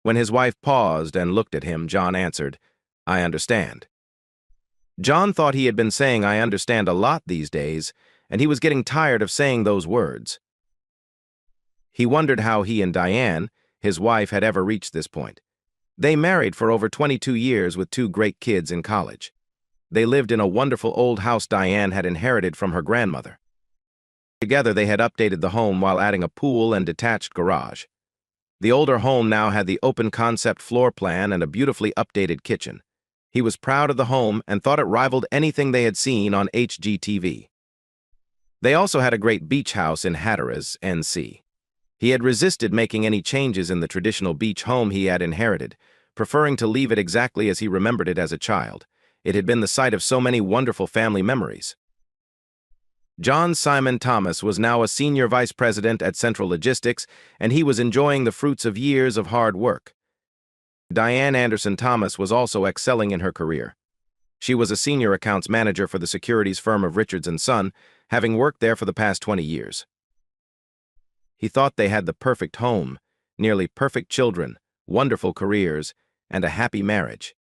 When his wife paused and looked at him, John answered, "I understand." John thought he had been saying "I understand" a lot these days, and he was getting tired of saying those words. He wondered how he and Diane, his wife, had ever reached this point. They married for over 22 years with two great kids in college. They lived in a wonderful old house Diane had inherited from her grandmother. Together they had updated the home while adding a pool and detached garage. The older home now had the open concept floor plan and a beautifully updated kitchen. He was proud of the home and thought it rivaled anything they had seen on HGTV. They also had a great beach house in Hatteras, NC. He had resisted making any changes in the traditional beach home he had inherited, preferring to leave it exactly as he remembered it as a child. It had been the site of so many wonderful family memories. John Simon Thomas was now a senior vice president at Central Logistics, and he was enjoying the fruits of years of hard work. Diane Anderson Thomas was also excelling in her career. She was a senior accounts manager for the securities firm of Richards & Son, having worked there for the past 20 years. He thought they had the perfect home, nearly perfect children, wonderful careers, and a happy marriage.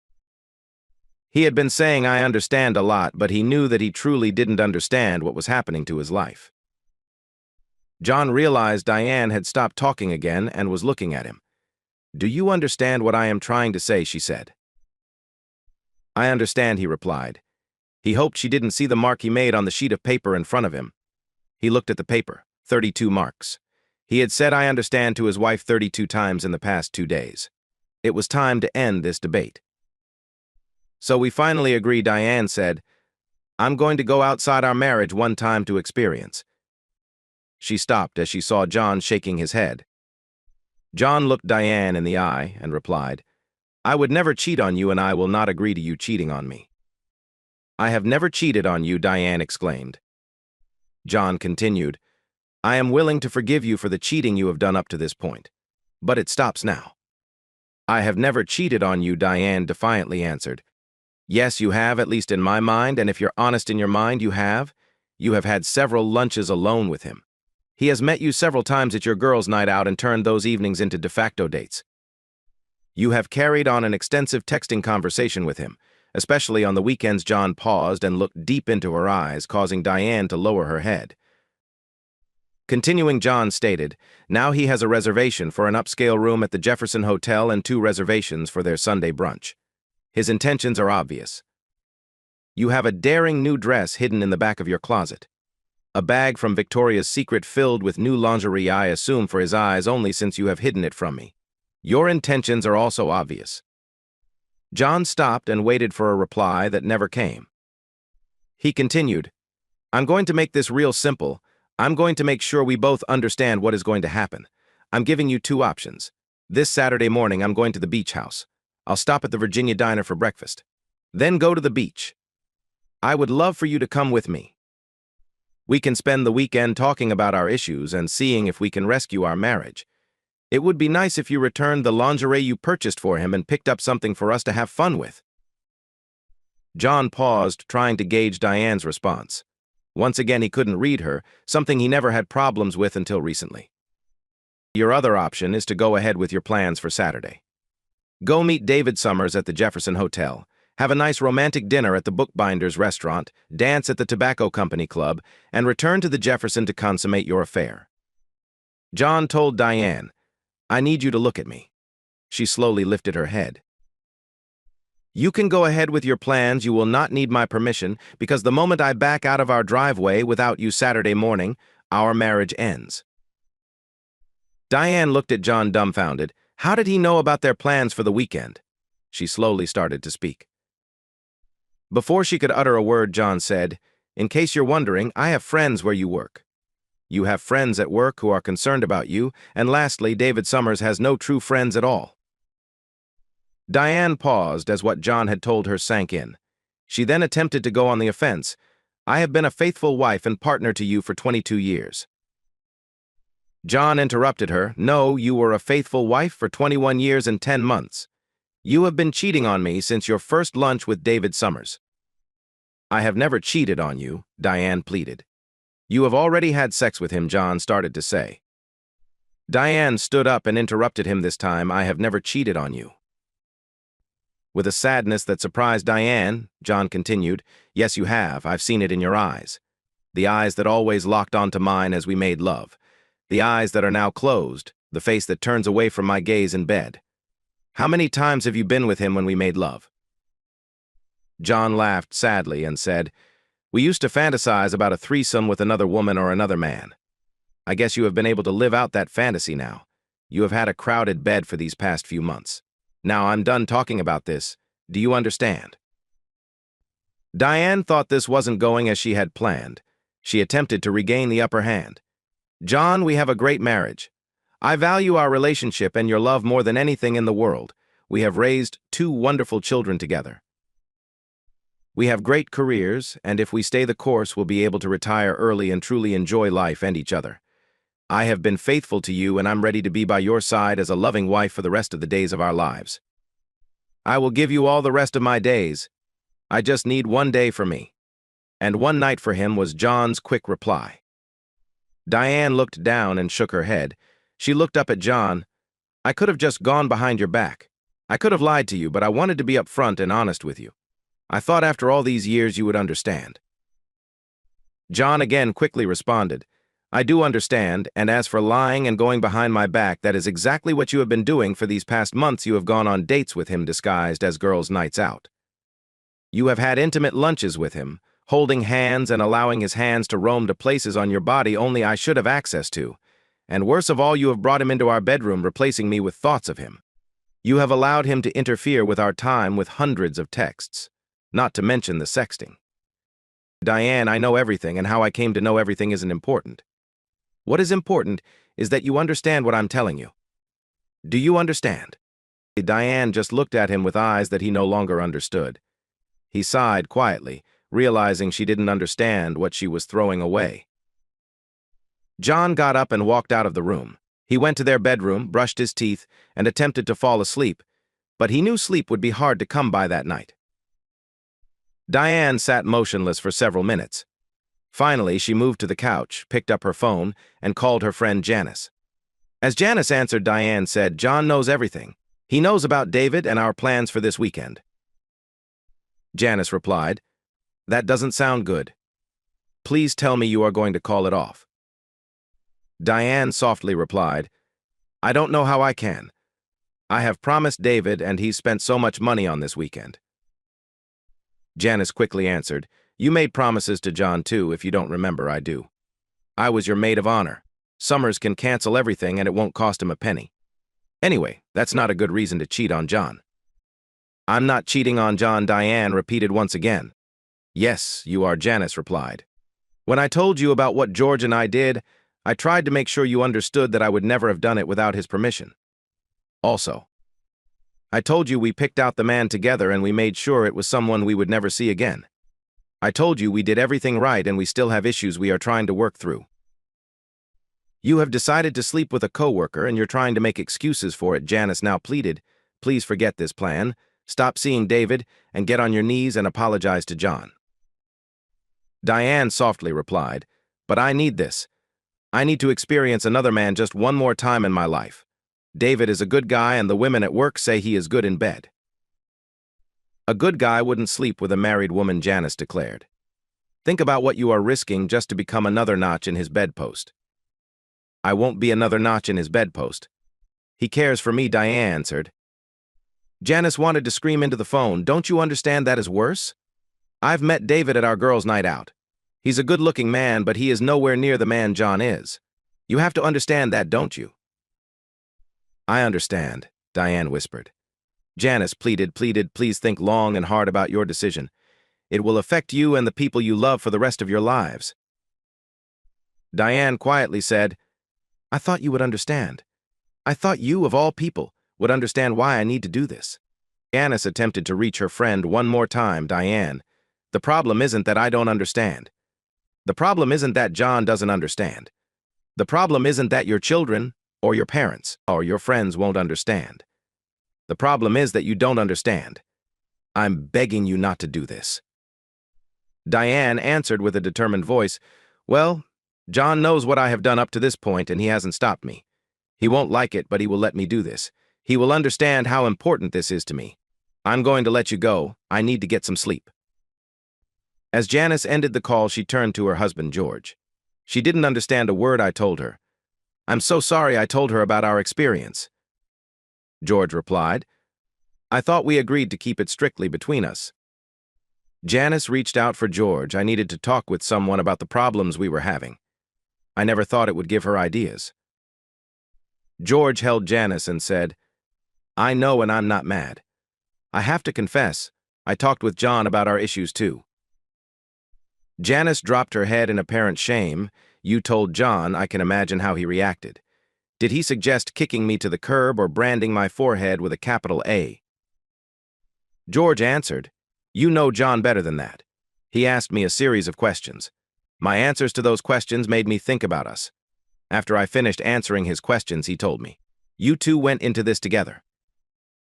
He had been saying "I understand" a lot, but he knew that he truly didn't understand what was happening to his life. John realized Diane had stopped talking again and was looking at him. "Do you understand what I am trying to say?" she said. "I understand," he replied. He hoped she didn't see the mark he made on the sheet of paper in front of him. He looked at the paper, 32 marks. He had said "I understand" to his wife 32 times in the past 2 days. It was time to end this debate. "So we finally agree," Diane said. "I'm going to go outside our marriage one time to experience." She stopped as she saw John shaking his head. John looked Diane in the eye and replied, "I would never cheat on you, and I will not agree to you cheating on me." "I have never cheated on you," Diane exclaimed. John continued, "I am willing to forgive you for the cheating you have done up to this point. But it stops now." "I have never cheated on you," Diane defiantly answered. "Yes, you have, at least in my mind, and if you're honest in your mind, you have. You have had several lunches alone with him. He has met you several times at your girls' night out and turned those evenings into de facto dates. You have carried on an extensive texting conversation with him, especially on the weekends." John paused and looked deep into her eyes, causing Diane to lower her head. Continuing, John stated, "Now he has a reservation for an upscale room at the Jefferson Hotel and 2 reservations for their Sunday brunch. His intentions are obvious. You have a daring new dress hidden in the back of your closet. A bag from Victoria's Secret filled with new lingerie, I assume for his eyes only, since you have hidden it from me. Your intentions are also obvious." John stopped and waited for a reply that never came. He continued, "I'm going to make this real simple. I'm going to make sure we both understand what is going to happen. I'm giving you 2 options. This Saturday morning I'm going to the beach house. I'll stop at the Virginia Diner for breakfast. Then go to the beach. I would love for you to come with me. We can spend the weekend talking about our issues and seeing if we can rescue our marriage. It would be nice if you returned the lingerie you purchased for him and picked up something for us to have fun with." John paused, trying to gauge Diane's response. Once again, he couldn't read her, something he never had problems with until recently. "Your other option is to go ahead with your plans for Saturday. Go meet David Summers at the Jefferson Hotel, have a nice romantic dinner at the Bookbinder's restaurant, dance at the Tobacco Company Club, and return to the Jefferson to consummate your affair." John told Diane, "I need you to look at me." She slowly lifted her head. "You can go ahead with your plans. You will not need my permission, because the moment I back out of our driveway without you Saturday morning, our marriage ends." Diane looked at John dumbfounded. How did he know about their plans for the weekend? She slowly started to speak. Before she could utter a word, John said, "In case you're wondering, I have friends where you work. You have friends at work who are concerned about you, and lastly, David Summers has no true friends at all." Diane paused as what John had told her sank in. She then attempted to go on the offense. "I have been a faithful wife and partner to you for 22 years. John interrupted her. "No, you were a faithful wife for 21 years and 10 months. You have been cheating on me since your first lunch with David Summers." "I have never cheated on you," Diane pleaded. "You have already had sex with him," John started to say. Diane stood up and interrupted him this time. I have never cheated on you. With a sadness that surprised Diane, John continued, Yes, you have. I've seen it in your eyes. The eyes that always locked onto mine as we made love. The eyes that are now closed, the face that turns away from my gaze in bed. How many times have you been with him when we made love? John laughed sadly and said, We used to fantasize about a threesome with another woman or another man. I guess you have been able to live out that fantasy now. You have had a crowded bed for these past few months. Now I'm done talking about this. Do you understand? Diane thought this wasn't going as she had planned. She attempted to regain the upper hand. John, we have a great marriage. I value our relationship and your love more than anything in the world. We have raised 2 wonderful children together. We have great careers, and if we stay the course, we'll be able to retire early and truly enjoy life and each other. I have been faithful to you, and I'm ready to be by your side as a loving wife for the rest of the days of our lives. I will give you all the rest of my days. I just need 1 day for me. And 1 night for him, was John's quick reply. Diane looked down and shook her head. She looked up at John. I could have just gone behind your back. I could have lied to you, but I wanted to be upfront and honest with you. I thought after all these years you would understand. John again quickly responded, I do understand, and as for lying and going behind my back, that is exactly what you have been doing for these past months. You have gone on dates with him disguised as girls' nights out. You have had intimate lunches with him, holding hands and allowing his hands to roam to places on your body only I should have access to. And worse of all, you have brought him into our bedroom, replacing me with thoughts of him. You have allowed him to interfere with our time with hundreds of texts, not to mention the sexting. Diane, I know everything, and how I came to know everything isn't important. What is important is that you understand what I'm telling you. Do you understand? Diane just looked at him with eyes that he no longer understood. He sighed quietly, realizing she didn't understand what she was throwing away. John got up and walked out of the room. He went to their bedroom, brushed his teeth, and attempted to fall asleep, but he knew sleep would be hard to come by that night. Diane sat motionless for several minutes. Finally, she moved to the couch, picked up her phone, and called her friend Janice. As Janice answered, Diane said, John knows everything. He knows about David and our plans for this weekend. Janice replied, That doesn't sound good. Please tell me you are going to call it off. Diane softly replied, I don't know how I can. I have promised David, and he's spent so much money on this weekend. Janice quickly answered, You made promises to John too. If you don't remember, I do. I was your maid of honor. Summers can cancel everything and it won't cost him a penny. Anyway, that's not a good reason to cheat on John. I'm not cheating on John, Diane repeated once again. Yes, you are, Janice replied. When I told you about what George and I did, I tried to make sure you understood that I would never have done it without his permission. Also, I told you we picked out the man together and we made sure it was someone we would never see again. I told you we did everything right and we still have issues we are trying to work through. You have decided to sleep with a coworker and you're trying to make excuses for it, Janice now pleaded. Please forget this plan, stop seeing David, and get on your knees and apologize to John. Diane softly replied, But I need this. I need to experience another man just one more time in my life. David is a good guy and the women at work say he is good in bed. A good guy wouldn't sleep with a married woman, Janice declared. Think about what you are risking just to become another notch in his bedpost. I won't be another notch in his bedpost. He cares for me, Diane answered. Janice wanted to scream into the phone, Don't you understand that is worse? I've met David at our girls' night out. He's a good-looking man, but he is nowhere near the man John is. You have to understand that, don't you? I understand, Diane whispered. Janice pleaded, Please think long and hard about your decision. It will affect you and the people you love for the rest of your lives. Diane quietly said, I thought you would understand. I thought you, of all people, would understand why I need to do this. Janice attempted to reach her friend one more time, Diane. The problem isn't that I don't understand. The problem isn't that John doesn't understand. The problem isn't that your children, or your parents, or your friends won't understand. The problem is that you don't understand. I'm begging you not to do this. Diane answered with a determined voice, Well, John knows what I have done up to this point, and he hasn't stopped me. He won't like it, but he will let me do this. He will understand how important this is to me. I'm going to let you go. I need to get some sleep." As Janice ended the call, she turned to her husband, George. She didn't understand a word I told her. "I'm so sorry I told her about our experience." George replied, "I thought we agreed to keep it strictly between us." Janice reached out for George. I needed to talk with someone about the problems we were having. I never thought it would give her ideas. George held Janice and said, "I know, and I'm not mad. I have to confess, I talked with John about our issues too." Janice dropped her head in apparent shame. "You told John," I can imagine how he reacted. "Did he suggest kicking me to the curb or branding my forehead with a capital A?" George answered, "You know John better than that. He asked me a series of questions. My answers to those questions made me think about us. After I finished answering his questions, he told me, 'You two went into this together.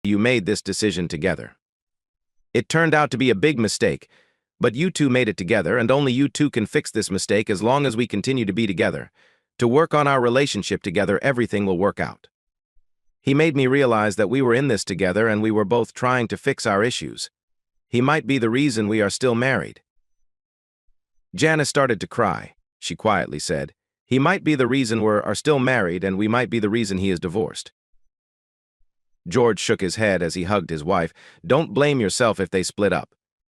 You made this decision together. It turned out to be a big mistake, but you two made it together, and only you two can fix this mistake as long as we continue to be together. To work on our relationship together, everything will work out.' He made me realize that we were in this together and we were both trying to fix our issues. He might be the reason we are still married." Janice started to cry. She quietly said, "He might be the reason we are still married, and we might be the reason he is divorced." George shook his head as he hugged his wife. "Don't blame yourself if they split up.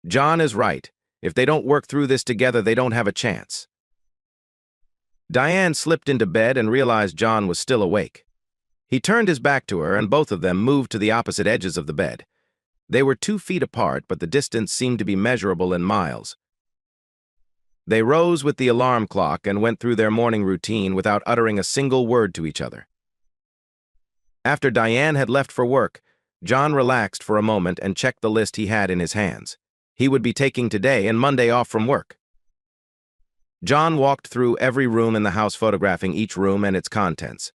John is right. If they don't work through this together, they don't have a chance." Diane slipped into bed and realized John was still awake. He turned his back to her, and both of them moved to the opposite edges of the bed. They were 2 feet apart, but the distance seemed to be measurable in miles. They rose with the alarm clock and went through their morning routine without uttering a single word to each other. After Diane had left for work, John relaxed for a moment and checked the list he had in his hands. He would be taking today and Monday off from work. John walked through every room in the house, photographing each room and its contents.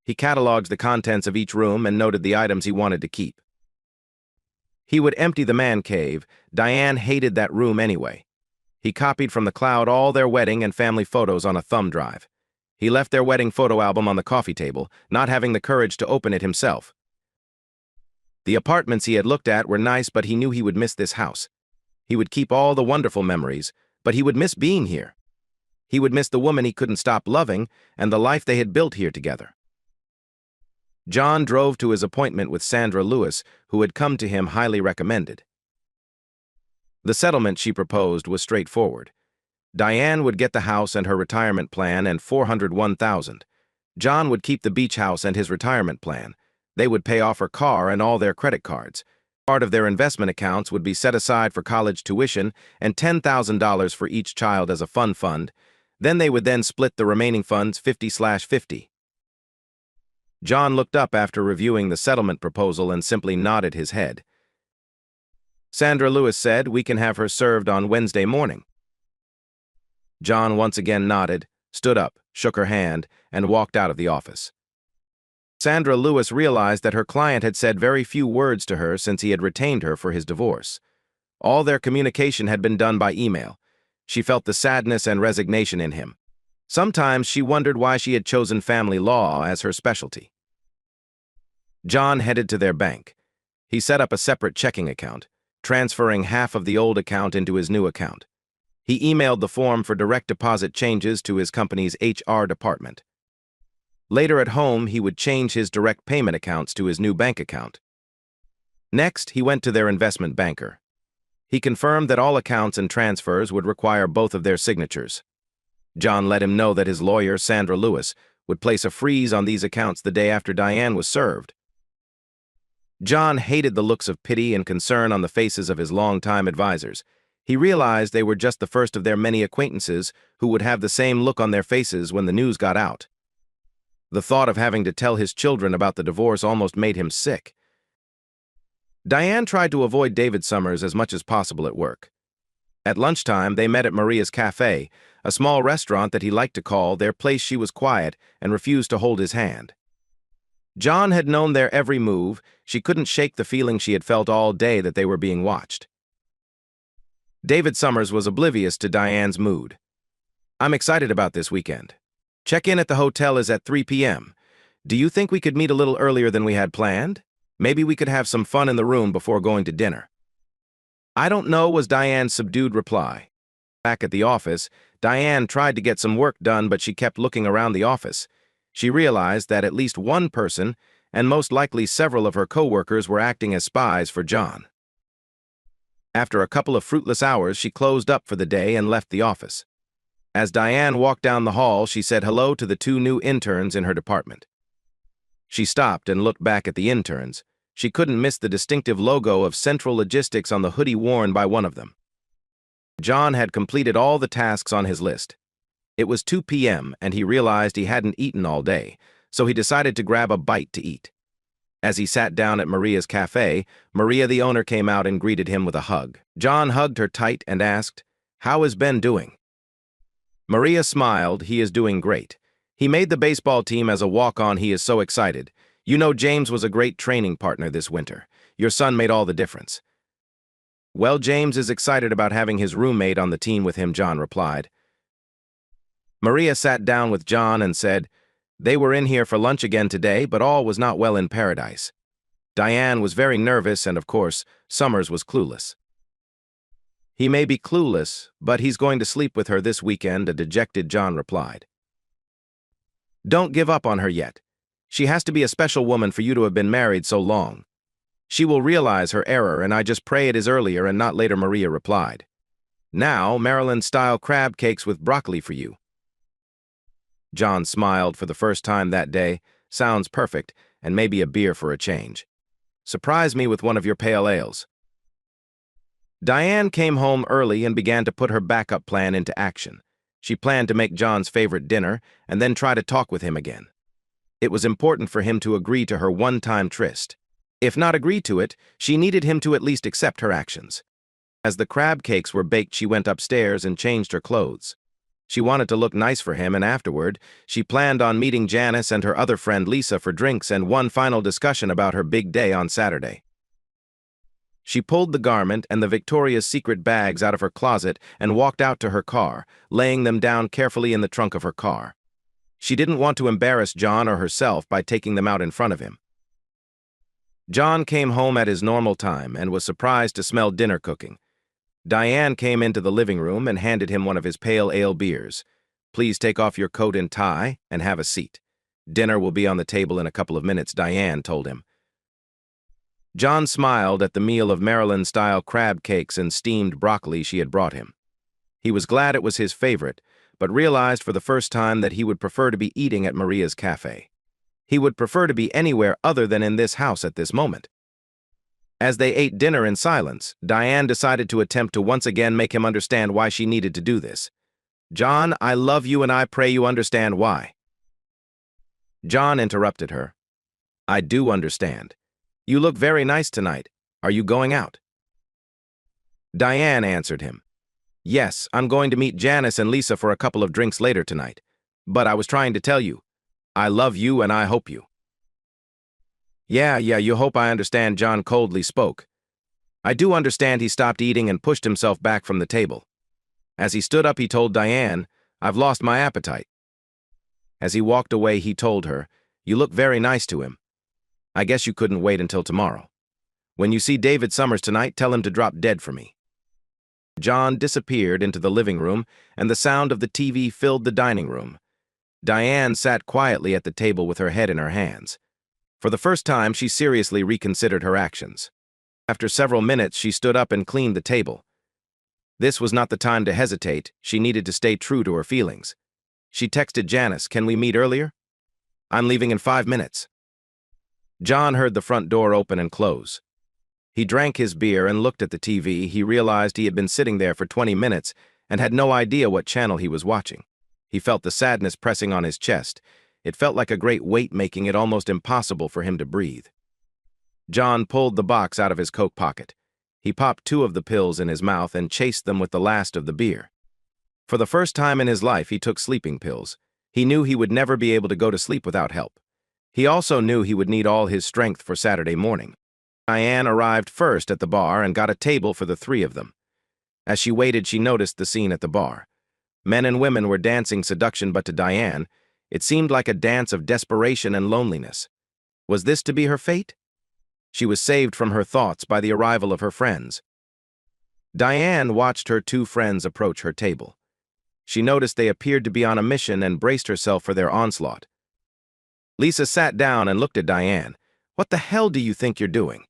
He cataloged the contents of each room and noted the items he wanted to keep. He would empty the man cave. Diane hated that room anyway. He copied from the cloud all their wedding and family photos on a thumb drive. He left their wedding photo album on the coffee table, not having the courage to open it himself. The apartments he had looked at were nice, but he knew he would miss this house. He would keep all the wonderful memories, but he would miss being here. He would miss the woman he couldn't stop loving and the life they had built here together. John drove to his appointment with Sandra Lewis, who had come to him highly recommended. The settlement she proposed was straightforward. Diane would get the house and her retirement plan and $401,000. John would keep the beach house and his retirement plan. They would pay off her car and all their credit cards. Part of their investment accounts would be set aside for college tuition and $10,000 for each child as a fund. Then they would split the remaining funds 50/50. John looked up after reviewing the settlement proposal and simply nodded his head. Sandra Lewis said, "We can have her served on Wednesday morning." John once again nodded, stood up, shook her hand, and walked out of the office. Sandra Lewis realized that her client had said very few words to her since he had retained her for his divorce. All their communication had been done by email. She felt the sadness and resignation in him. Sometimes she wondered why she had chosen family law as her specialty. John headed to their bank. He set up a separate checking account, transferring half of the old account into his new account. He emailed the form for direct deposit changes to his company's HR department. Later at home, he would change his direct payment accounts to his new bank account. Next, he went to their investment banker. He confirmed that all accounts and transfers would require both of their signatures. John let him know that his lawyer, Sandra Lewis, would place a freeze on these accounts the day after Diane was served. John hated the looks of pity and concern on the faces of his longtime advisors. He realized they were just the first of their many acquaintances who would have the same look on their faces when the news got out. The thought of having to tell his children about the divorce almost made him sick. Diane tried to avoid David Summers as much as possible at work. At lunchtime, they met at Maria's Cafe, a small restaurant that he liked to call their place. She was quiet and refused to hold his hand. John had known their every move. She couldn't shake the feeling she had felt all day that they were being watched. David Summers was oblivious to Diane's mood. "I'm excited about this weekend. Check-in at the hotel is at 3 p.m. Do you think we could meet a little earlier than we had planned? Maybe we could have some fun in the room before going to dinner. I don't know, was Diane's subdued reply. Back at the office, Diane tried to get some work done, but she kept looking around the office. She realized that at least one person, and most likely several of her coworkers, were acting as spies for John. After a couple of fruitless hours, she closed up for the day and left the office. As Diane walked down the hall, she said hello to the two new interns in her department. She stopped and looked back at the interns. She couldn't miss the distinctive logo of Central Logistics on the hoodie worn by one of them. John had completed all the tasks on his list. It was 2 p.m. and he realized he hadn't eaten all day, so he decided to grab a bite to eat. As he sat down at Maria's cafe, Maria, the owner, came out and greeted him with a hug. John hugged her tight and asked, "How is Ben doing?" Maria smiled. "He is doing great. He made the baseball team as a walk-on. He is so excited. You know, James was a great training partner this winter. Your son made all the difference." "Well, James is excited about having his roommate on the team with him," John replied. Maria sat down with John and said, "They were in here for lunch again today, but all was not well in paradise." Diane was very nervous, and of course, Summers was clueless. "He may be clueless, but he's going to sleep with her this weekend," a dejected John replied. "Don't give up on her yet. She has to be a special woman for you to have been married so long. She will realize her error, and I just pray it is earlier and not later," Maria replied. "Now, Maryland-style crab cakes with broccoli for you." John smiled for the first time that day. "Sounds perfect, and maybe a beer for a change. Surprise me with one of your pale ales." Diane came home early and began to put her backup plan into action. She planned to make John's favorite dinner and then try to talk with him again. It was important for him to agree to her one-time tryst. If not agree to it, she needed him to at least accept her actions. As the crab cakes were baked, she went upstairs and changed her clothes. She wanted to look nice for him, and afterward, she planned on meeting Janice and her other friend Lisa for drinks and one final discussion about her big day on Saturday. She pulled the garment and the Victoria's Secret bags out of her closet and walked out to her car, laying them down carefully in the trunk of her car. She didn't want to embarrass John or herself by taking them out in front of him. John came home at his normal time and was surprised to smell dinner cooking. Diane came into the living room and handed him one of his pale ale beers. "Please take off your coat and tie and have a seat. Dinner will be on the table in a couple of minutes," Diane told him. John smiled at the meal of Maryland-style crab cakes and steamed broccoli she had brought him. He was glad it was his favorite, but realized for the first time that he would prefer to be eating at Maria's cafe. He would prefer to be anywhere other than in this house at this moment. As they ate dinner in silence, Diane decided to attempt to once again make him understand why she needed to do this. "John, I love you and I pray you understand why." John interrupted her. "I do understand. You look very nice tonight. Are you going out?" Diane answered him. "Yes, I'm going to meet Janice and Lisa for a couple of drinks later tonight. But I was trying to tell you, I love you and I hope you." Yeah, you hope I understand," John coldly spoke. "I do understand." He stopped eating and pushed himself back from the table. As he stood up, he told Diane, "I've lost my appetite." As he walked away, he told her, "You look very nice to him. I guess you couldn't wait until tomorrow. When you see David Summers tonight, tell him to drop dead for me." John disappeared into the living room, and the sound of the TV filled the dining room. Diane sat quietly at the table with her head in her hands. For the first time, she seriously reconsidered her actions. After several minutes, she stood up and cleaned the table. This was not the time to hesitate. She needed to stay true to her feelings. She texted Janice, "Can we meet earlier? I'm leaving in 5 minutes." John heard the front door open and close. He drank his beer and looked at the TV. He realized he had been sitting there for 20 minutes and had no idea what channel he was watching. He felt the sadness pressing on his chest. It felt like a great weight, making it almost impossible for him to breathe. John pulled the box out of his coat pocket. He popped 2 of the pills in his mouth and chased them with the last of the beer. For the first time in his life, he took sleeping pills. He knew he would never be able to go to sleep without help. He also knew he would need all his strength for Saturday morning. Diane arrived first at the bar and got a table for the 3 of them. As she waited, she noticed the scene at the bar. Men and women were dancing seduction, but to Diane, It seemed like a dance of desperation and loneliness. Was this to be her fate? She was saved from her thoughts by the arrival of her friends. Diane watched her two friends approach her table. She noticed they appeared to be on a mission and braced herself for their onslaught. Lisa sat down and looked at Diane. What the hell do you think you're doing?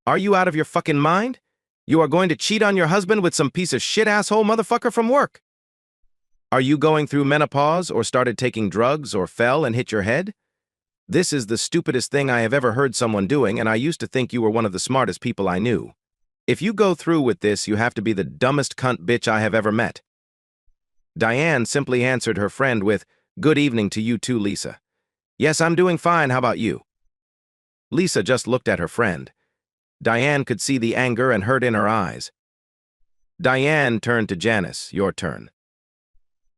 Are you out of your fucking mind? You are going to cheat on your husband with some piece of shit asshole motherfucker from work? Are you going through menopause or started taking drugs or fell and hit your head? This is the stupidest thing I have ever heard someone doing, and I used to think you were one of the smartest people I knew. If you go through with this, you have to be the dumbest cunt bitch I have ever met. Diane simply answered her friend with, "Good evening to you too, Lisa." "Yes, I'm doing fine. How about you?" Lisa just looked at her friend. Diane could see the anger and hurt in her eyes. Diane turned to Janice. "Your turn."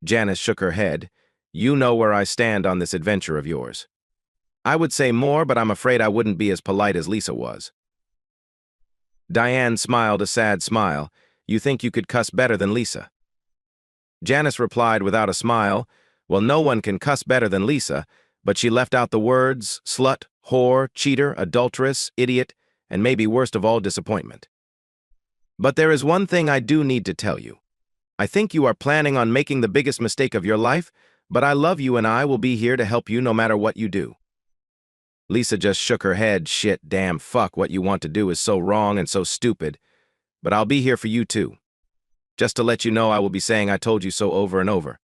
Janice shook her head. "You know where I stand on this adventure of yours." "I would say more, but I'm afraid I wouldn't be as polite as Lisa was." Diane smiled a sad smile. "You think you could cuss better than Lisa?" Janice replied without a smile, "Well, no one can cuss better than Lisa," but she left out the words slut, whore, cheater, adulteress, idiot, and maybe worst of all, disappointment. "But there is one thing I do need to tell you. I think you are planning on making the biggest mistake of your life, but I love you and I will be here to help you no matter what you do." Lisa just shook her head. "Shit, damn, fuck, what you want to do is so wrong and so stupid, but I'll be here for you too. Just to let you know, I will be saying I told you so over and over."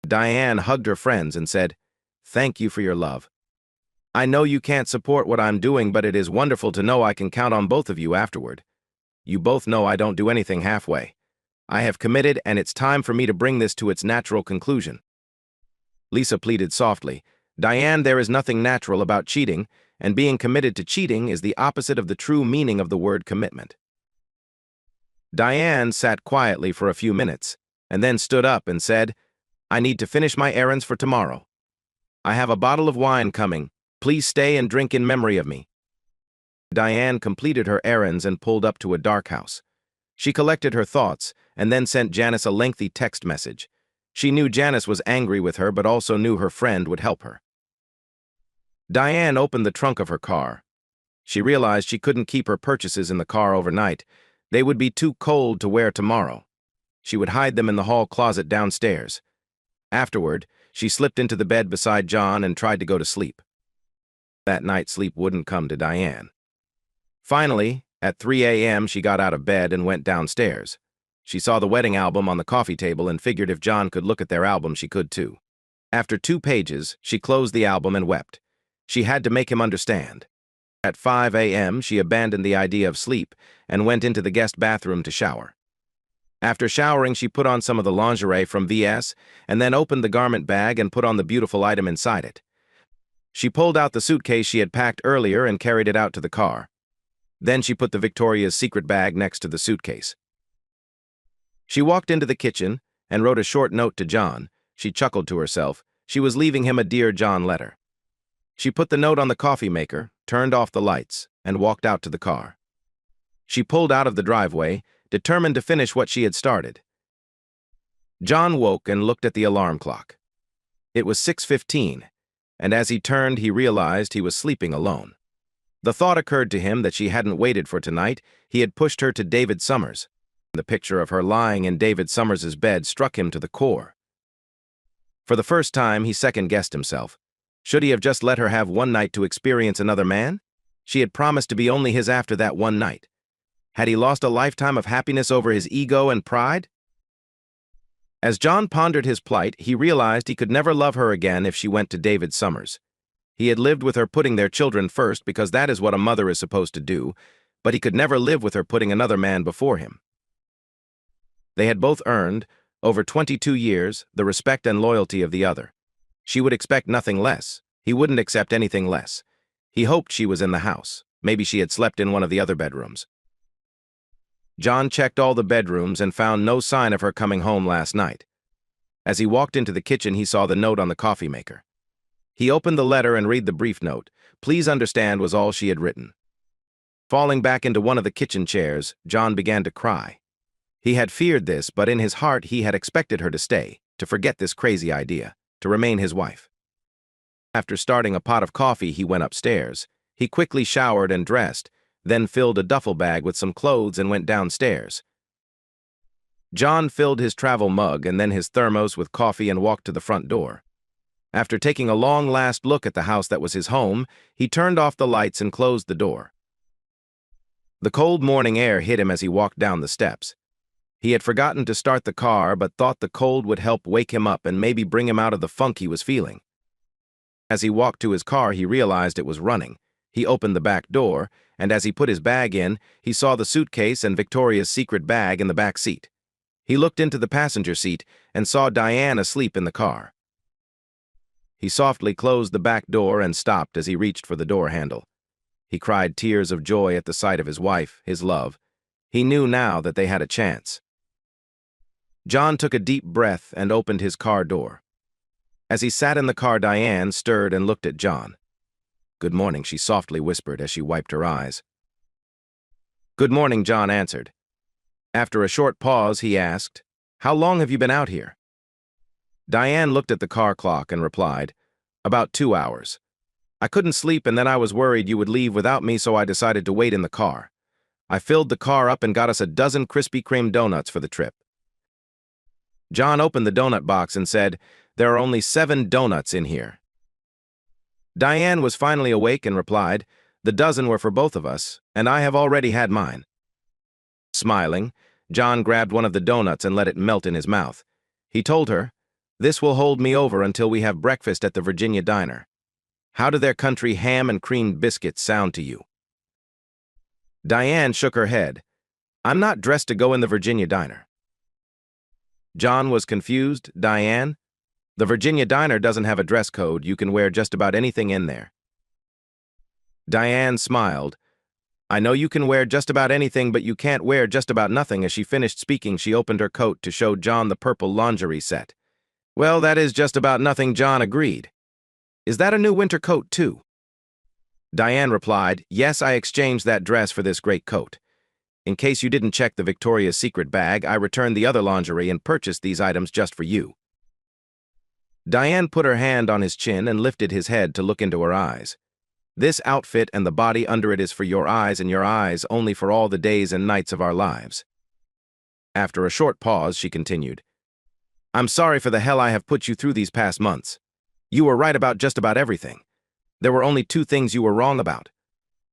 Diane hugged her friends and said, "Thank you for your love. I know you can't support what I'm doing, but it is wonderful to know I can count on both of you afterward. You both know I don't do anything halfway. I have committed, and it's time for me to bring this to its natural conclusion." Lisa pleaded softly, "Diane, there is nothing natural about cheating, and being committed to cheating is the opposite of the true meaning of the word commitment." Diane sat quietly for a few minutes, and then stood up and said, "I need to finish my errands for tomorrow. I have a bottle of wine coming. Please stay and drink in memory of me." Diane completed her errands and pulled up to a dark house. She collected her thoughts and then sent Janice a lengthy text message. She knew Janice was angry with her, but also knew her friend would help her. Diane opened the trunk of her car. She realized she couldn't keep her purchases in the car overnight. They would be too cold to wear tomorrow. She would hide them in the hall closet downstairs. Afterward, she slipped into the bed beside John and tried to go to sleep. That night, sleep wouldn't come to Diane. Finally, at 3 a.m., she got out of bed and went downstairs. She saw the wedding album on the coffee table and figured if John could look at their album, she could too. After 2 pages, she closed the album and wept. She had to make him understand. At 5 a.m., she abandoned the idea of sleep and went into the guest bathroom to shower. After showering, she put on some of the lingerie from VS and then opened the garment bag and put on the beautiful item inside it. She pulled out the suitcase she had packed earlier and carried it out to the car. Then she put the Victoria's Secret bag next to the suitcase. She walked into the kitchen and wrote a short note to John. She chuckled to herself. She was leaving him a Dear John letter. She put the note on the coffee maker, turned off the lights, and walked out to the car. She pulled out of the driveway, determined to finish what she had started. John woke and looked at the alarm clock. It was 6:15, and as he turned, he realized he was sleeping alone. The thought occurred to him that she hadn't waited for tonight. He had pushed her to David Summers. The picture of her lying in David Summers' bed struck him to the core. For the first time, he second-guessed himself. Should he have just let her have one night to experience another man? She had promised to be only his after that one night. Had he lost a lifetime of happiness over his ego and pride? As John pondered his plight, he realized he could never love her again if she went to David Summers. He had lived with her putting their children first because that is what a mother is supposed to do, but he could never live with her putting another man before him. They had both earned, over 22 years, the respect and loyalty of the other. She would expect nothing less. He wouldn't accept anything less. He hoped she was in the house. Maybe she had slept in one of the other bedrooms. John checked all the bedrooms and found no sign of her coming home last night. As he walked into the kitchen, he saw the note on the coffee maker. He opened the letter and read the brief note. "Please understand" was all she had written. Falling back into one of the kitchen chairs, John began to cry. He had feared this, but in his heart he had expected her to stay, to forget this crazy idea. to remain his wife. After starting a pot of coffee, he went upstairs. He quickly showered and dressed, then filled a duffel bag with some clothes and went downstairs. John filled his travel mug and then his thermos with coffee and walked to the front door. After taking a long last look at the house that was his home, he turned off the lights and closed the door. The cold morning air hit him as he walked down the steps. He had forgotten to start the car but thought the cold would help wake him up and maybe bring him out of the funk he was feeling. As he walked to his car, he realized it was running. He opened the back door, and as he put his bag in, he saw the suitcase and Victoria's Secret bag in the back seat. He looked into the passenger seat and saw Diane asleep in the car. He softly closed the back door and stopped as he reached for the door handle. He cried tears of joy at the sight of his wife, his love. He knew now that they had a chance. John took a deep breath and opened his car door. As he sat in the car, Diane stirred and looked at John. "Good morning," she softly whispered as she wiped her eyes. "Good morning," John answered. After a short pause, he asked, "How long have you been out here?" Diane looked at the car clock and replied, "About 2 hours. I couldn't sleep and then I was worried you would leave without me, so I decided to wait in the car. I filled the car up and got us a dozen Krispy Kreme donuts for the trip." John opened the donut box and said, "There are only 7 donuts in here." Diane was finally awake and replied, "The dozen were for both of us, and I have already had mine." Smiling, John grabbed one of the donuts and let it melt in his mouth. He told her, "This will hold me over until we have breakfast at the Virginia diner. How do their country ham and creamed biscuits sound to you?" Diane shook her head. "I'm not dressed to go in the Virginia diner." John was confused. "Diane, the Virginia diner doesn't have a dress code. You can wear just about anything in there." Diane smiled. "I know you can wear just about anything, but you can't wear just about nothing." As she finished speaking, she opened her coat to show John the purple lingerie set. "Well, that is just about nothing," John agreed. "Is that a new winter coat, too?" Diane replied, "Yes, I exchanged that dress for this great coat. In case you didn't check the Victoria's Secret bag, I returned the other lingerie and purchased these items just for you." Diane put her hand on his chin and lifted his head to look into her eyes. "This outfit and the body under it is for your eyes, and your eyes only for all the days and nights of our lives." After a short pause, she continued, "I'm sorry for the hell I have put you through these past months. You were right about just about everything. There were only 2 things you were wrong about.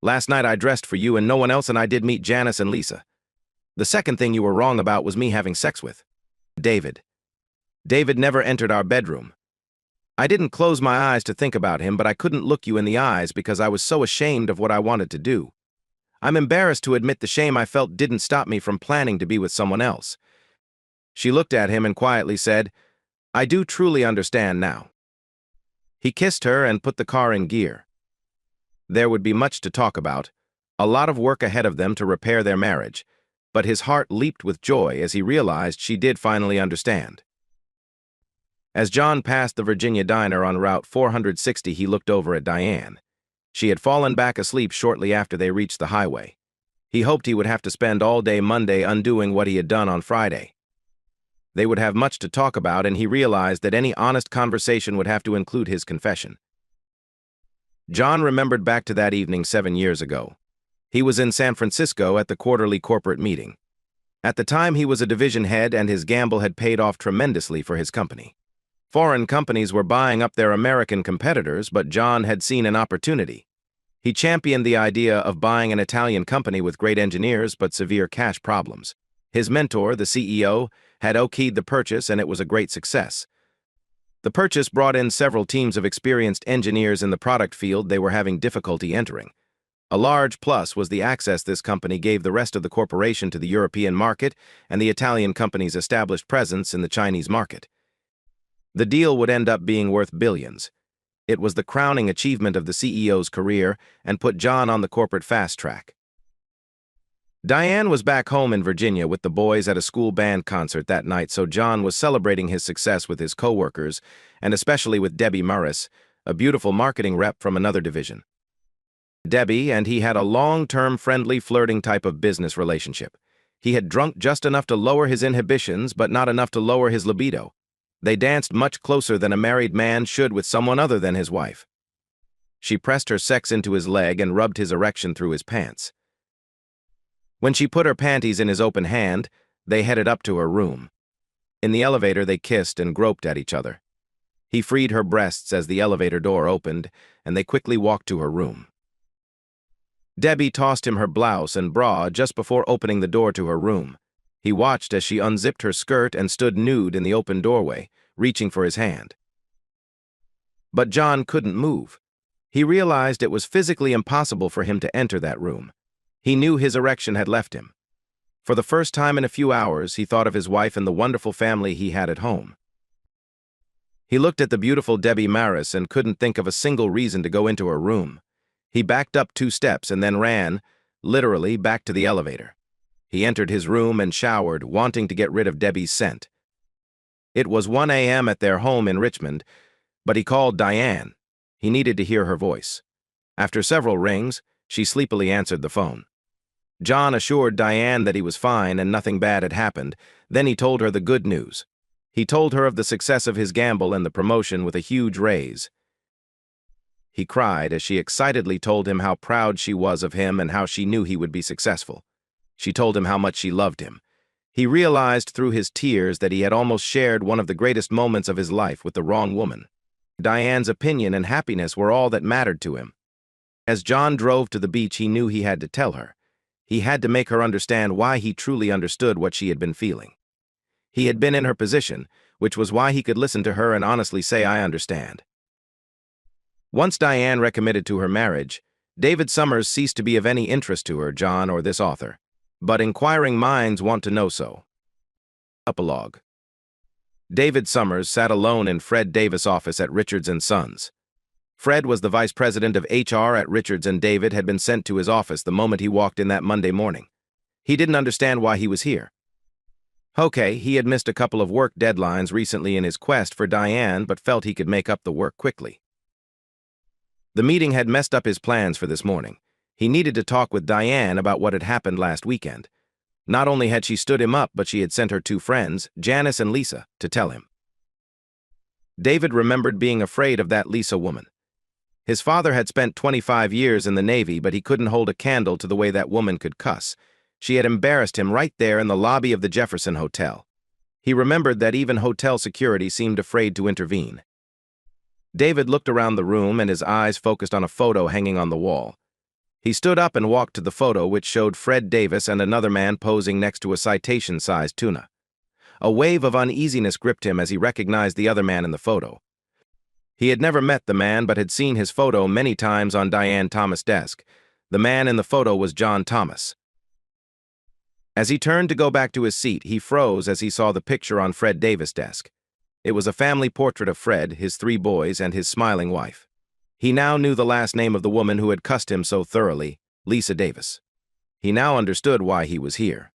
Last night I dressed for you and no one else, and I did meet Janice and Lisa. The second thing you were wrong about was me having sex with David. David never entered our bedroom. I didn't close my eyes to think about him, but I couldn't look you in the eyes because I was so ashamed of what I wanted to do. I'm embarrassed to admit the shame I felt didn't stop me from planning to be with someone else." She looked at him and quietly said, "I do truly understand now." He kissed her and put the car in gear. There would be much to talk about, a lot of work ahead of them to repair their marriage, but his heart leaped with joy as he realized she did finally understand. As John passed the Virginia diner on Route 460, he looked over at Diane. She had fallen back asleep shortly after they reached the highway. He hoped he would have to spend all day Monday undoing what he had done on Friday. They would have much to talk about, and he realized that any honest conversation would have to include his confession. John remembered back to that evening 7 years ago. He was in San Francisco at the quarterly corporate meeting. At the time, he was a division head, and his gamble had paid off tremendously for his company. Foreign companies were buying up their American competitors, but John had seen an opportunity. He championed the idea of buying an Italian company with great engineers but severe cash problems. His mentor, the CEO, had okayed the purchase, and it was a great success. The purchase brought in several teams of experienced engineers in the product field they were having difficulty entering. A large plus was the access this company gave the rest of the corporation to the European market and the Italian company's established presence in the Chinese market. The deal would end up being worth billions. It was the crowning achievement of the CEO's career and put John on the corporate fast track. Diane was back home in Virginia with the boys at a school band concert that night, so John was celebrating his success with his coworkers, and especially with Debbie Murris, a beautiful marketing rep from another division. Debbie and he had a long-term, friendly, flirting type of business relationship. He had drunk just enough to lower his inhibitions, but not enough to lower his libido. They danced much closer than a married man should with someone other than his wife. She pressed her sex into his leg and rubbed his erection through his pants. When she put her panties in his open hand, they headed up to her room. In the elevator, they kissed and groped at each other. He freed her breasts as the elevator door opened, and they quickly walked to her room. Debbie tossed him her blouse and bra just before opening the door to her room. He watched as she unzipped her skirt and stood nude in the open doorway, reaching for his hand. But John couldn't move. He realized it was physically impossible for him to enter that room. He knew his erection had left him. For the first time in a few hours, he thought of his wife and the wonderful family he had at home. He looked at the beautiful Debbie Maris and couldn't think of a single reason to go into her room. He backed up 2 steps and then ran, literally, back to the elevator. He entered his room and showered, wanting to get rid of Debbie's scent. It was 1 a.m. at their home in Richmond, but he called Diane. He needed to hear her voice. After several rings, she sleepily answered the phone. John assured Diane that he was fine and nothing bad had happened. Then he told her the good news. He told her of the success of his gamble and the promotion with a huge raise. He cried as she excitedly told him how proud she was of him and how she knew he would be successful. She told him how much she loved him. He realized through his tears that he had almost shared one of the greatest moments of his life with the wrong woman. Diane's opinion and happiness were all that mattered to him. As John drove to the beach, he knew he had to tell her. He had to make her understand why he truly understood what she had been feeling. He had been in her position, which was why he could listen to her and honestly say, "I understand." Once Diane recommitted to her marriage, David Summers ceased to be of any interest to her, John, or this author. But inquiring minds want to know so. Epilogue. David Summers sat alone in Fred Davis' office at Richards & Sons. Fred was the vice president of HR at Richards, and David had been sent to his office the moment he walked in that Monday morning. He didn't understand why he was here. Okay, he had missed a couple of work deadlines recently in his quest for Diane, but felt he could make up the work quickly. The meeting had messed up his plans for this morning. He needed to talk with Diane about what had happened last weekend. Not only had she stood him up, but she had sent her 2 friends, Janice and Lisa, to tell him. David remembered being afraid of that Lisa woman. His father had spent 25 years in the Navy, but he couldn't hold a candle to the way that woman could cuss. She had embarrassed him right there in the lobby of the Jefferson Hotel. He remembered that even hotel security seemed afraid to intervene. David looked around the room and his eyes focused on a photo hanging on the wall. He stood up and walked to the photo, which showed Fred Davis and another man posing next to a citation-sized tuna. A wave of uneasiness gripped him as he recognized the other man in the photo. He had never met the man but had seen his photo many times on Diane Thomas' desk. The man in the photo was John Thomas. As he turned to go back to his seat, he froze as he saw the picture on Fred Davis' desk. It was a family portrait of Fred, his 3 boys, and his smiling wife. He now knew the last name of the woman who had cussed him so thoroughly, Lisa Davis. He now understood why he was here.